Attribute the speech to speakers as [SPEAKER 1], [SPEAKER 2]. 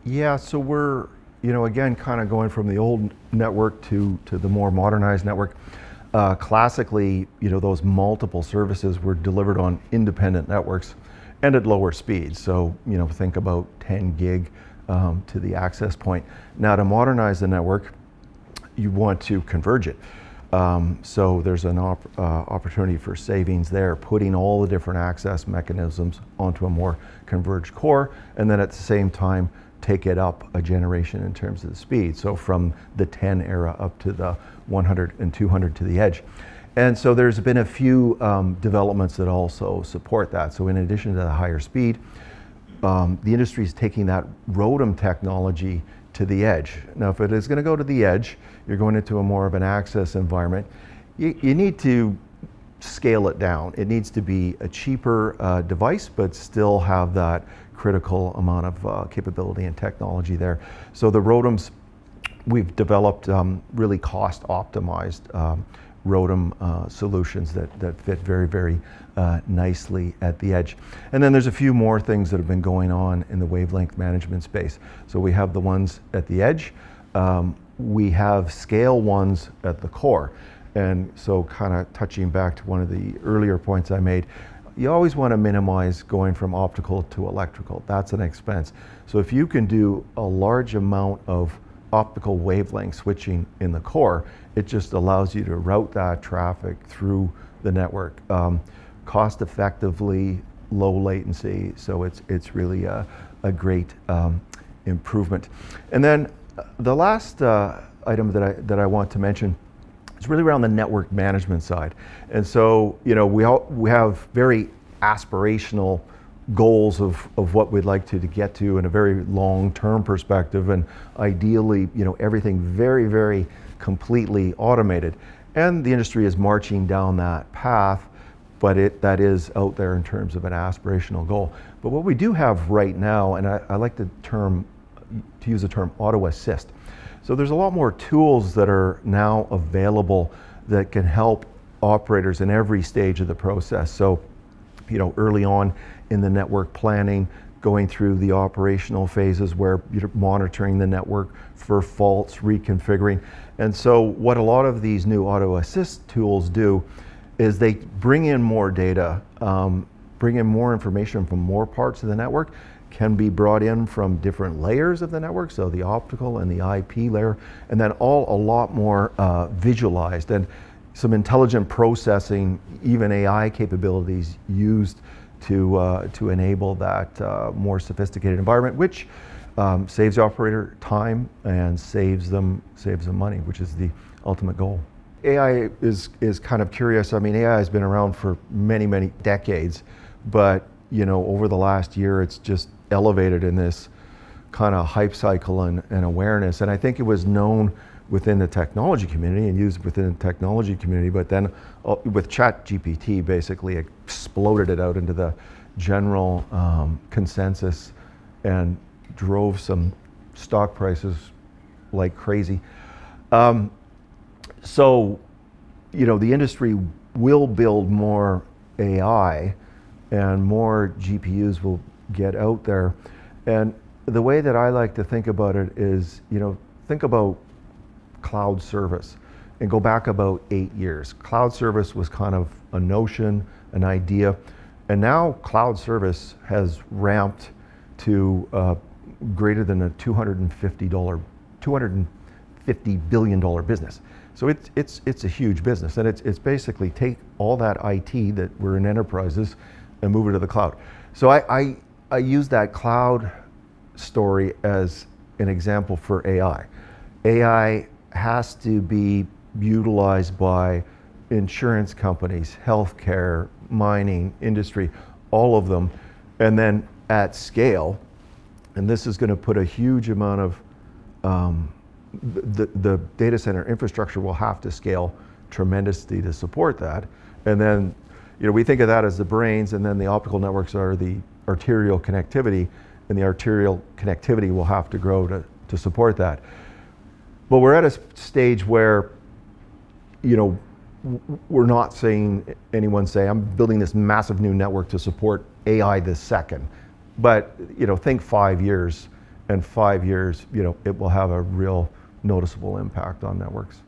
[SPEAKER 1] Yeah, so we're, again, kind of going from the old network to the more modernized network. Classically, those multiple services were delivered on independent networks and at lower speeds. So, think about 10 gig to the access point. Now, to modernize the network, you want to converge it. So there's an opportunity for savings there, putting all the different access mechanisms onto a more converged core, and then at the same time, take it up a generation in terms of the speed. So from the 10 era up to the 100 and 200 to the edge. And so there's been a few developments that also support that. So in addition to the higher speed, the industry is taking that ROADM technology to the edge. Now, if it is going to go to the edge, you're going into a more of an access environment. You need to scale it down. It needs to be a cheaper device, but still have that critical amount of capability and technology there. So the ROADMs, we've developed really cost-optimized ROADM solutions that fit very, very nicely at the edge. And then there's a few more things that have been going on in the wavelength management space. So we have the ones at the edge. We have scale ones at the core. And so kind of touching back to one of the earlier points I made, you always want to minimize going from optical to electrical. That's an expense. So if you can do a large amount of optical wavelength switching in the core, it just allows you to route that traffic through the network cost effectively, low latency. So it's really a great improvement. And then the last item that I want to mention, it's really around the network management side. And so, we have very aspirational goals of what we'd like to get to in a very long-term perspective, and ideally, everything very, very completely automated. And the industry is marching down that path, but that is out there in terms of an aspirational goal. But what we do have right now, and I like to use the term auto assist. So there's a lot more tools that are now available that can help operators in every stage of the process. So, early on in the network planning, going through the operational phases where you're monitoring the network for faults, reconfiguring. And so what a lot of these new auto assist tools do is they bring in more data, bring in more information from more parts of the network, can be brought in from different layers of the network, so the optical and the IP layer, and then all a lot more visualized, and some intelligent processing, even AI capabilities used to enable that more sophisticated environment, which saves the operator time and saves them money, which is the ultimate goal. AI is kind of curious. I mean, AI has been around for many, many decades, but over the last year, it's just elevated in this kind of hype cycle and awareness. And I think it was known within the technology community and used within the technology community, but then with ChatGPT basically exploded it out into the general consensus and drove some stock prices like crazy. So, the industry will build more AI and more GPUs will get out there. And the way that I like to think about it is, think about cloud service and go back about 8 years. Cloud service was kind of a notion, an idea, and now cloud service has ramped to greater than a $250 billion business. So it's a huge business, and it's basically take all that IT that were in enterprises and move it to the cloud. So I use that cloud story as an example for AI. AI has to be utilized by insurance companies, healthcare, mining, industry, all of them, and then at scale. And this is going to put a huge amount of the data center infrastructure will have to scale tremendously to support that. And then, we think of that as the brains, and then the optical networks are the arterial connectivity, and the arterial connectivity will have to grow to support that. But we're at a stage where, we're not saying anyone say, I'm building this massive new network to support AI this second. But, think 5 years, and 5 years, it will have a real noticeable impact on networks.